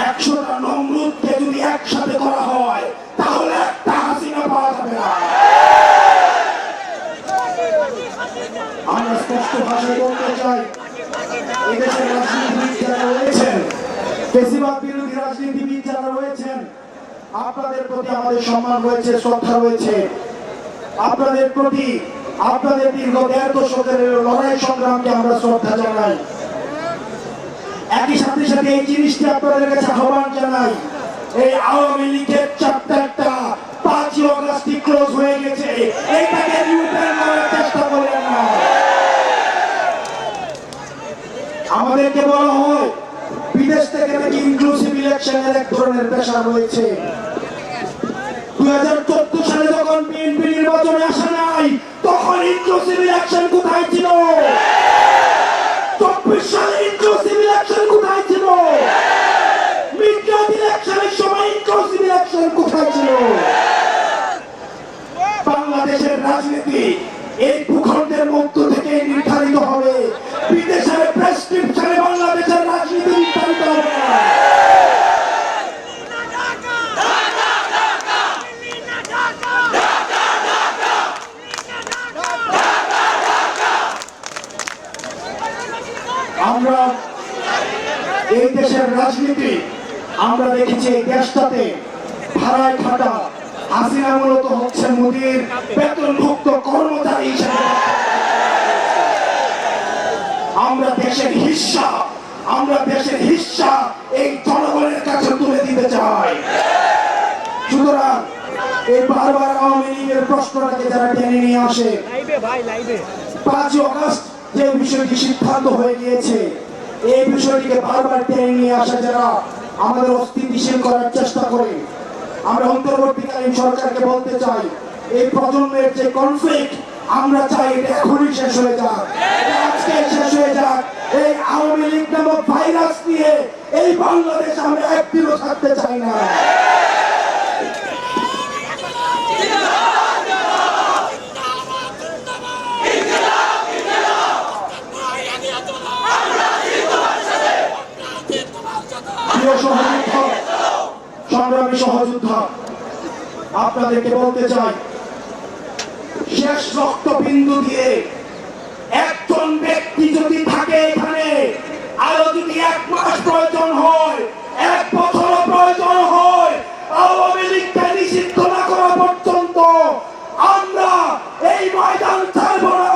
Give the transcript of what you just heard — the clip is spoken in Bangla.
100টা নমরুদকে যদি একসাথে করা হয় তাহলে একটা হাসিনা পাওয়া যাবে না। আমরা স্পষ্ট ভাষায় বলতে চাই, এদেশের রাজনীতিবিদ যারা রয়েছেন, ফ্যাসিবাদ বিরোধী রাজনীতিবিদ যারা রয়েছেন, আপনাদের প্রতি আমাদের সম্মান রয়েছে, শ্রদ্ধা রয়েছে। আপনাদের প্রতি আপনাদের দীর্ঘ 1.5 দশকের লড়াই সংগ্রামকে আমরা শ্রদ্ধা জানাই। একই সাথে সাথে এই জিনিসটি আপনাদের কাছে আহ্বান জানাই, এই আওয়ামী লীগের চ্যাপ্টারটা 5ই আগস্ট ক্লোজ হয়ে গেছে, এইটাকে রিওপেন করার চেষ্টা করবেন না। আমাদেরকে বলা হয় বিদেশ থেকে নাকি ইনক্লুসিভ ইলেকশনের এক ধরনের প্রেশার রয়েছে। 2014 সালে যখন বিএনপি নির্বাচনে আসে নাই তখন ইনক্লুসিভ ইলেকশন কোথায় ছিল? 24 সালে ইনক্লুসিভ ইলেকশন কোথায় ছিল? মিডটার্ম ইলেকশনের সময় ইনক্লুসিভ ইলেকশন কোথায় ছিল? বাংলাদেশের রাজনীতি এই ভূখণ্ডের মধ্য থেকে নির্ধারিত হবে, বিদেশের প্রেসক্রিপশনে বাংলাদেশের রাজনীতি নির্ধারিত হবে না। আমরা এই দেশের রাজনীতি আমরা দেখেছি, এই দেশটাতে ভাড়ায় খাটা হাসিনা মূলত হচ্ছে মোদির বেতনভুক্ত কর্মচারী হিসেবে। আমরা দেশের হিস্সা এই জনগণের কাছে তুলে দিতে চাই। সুতরাং এই বারবার আওয়ামী লীগের প্রশ্নটাকে যারা টেনে নিয়ে আসে, 5ই আগস্ট যে বিষয়টি সিদ্ধান্ত হয়ে গিয়েছে, এই বিষয়টিকে বারবার টেনে নিয়ে আসা যারা আমাদের অস্থিতিশীল করার চেষ্টা করে, আমরা অন্তর্বর্তীকালীন সরকারকে বলতে চাই, এই প্রজন্মের যে কনফ্লিক্ট আমরা চাই এটা এখনই শেষ হয়ে যাক, আজকে শেষ হয়ে যাক। এই আওয়ামী লীগ নামক ভাইরাস নিয়ে এই বাংলাদেশ আমরা একদিনও থাকতে চাই না। সংগ্রামী সহযোদ্ধা, আপনাদেরকে বলতে চাই, শেষ রক্তবিন্দু দিয়ে একজন ব্যক্তি যদি থাকে এখানে, আরো যদি 1 মাস প্রয়োজন হয়, 1 বছর প্রয়োজন হয়, আওয়ামী লীগকে নিষিদ্ধ না করা পর্যন্ত আমরা এই ময়দান ছাড়ব না।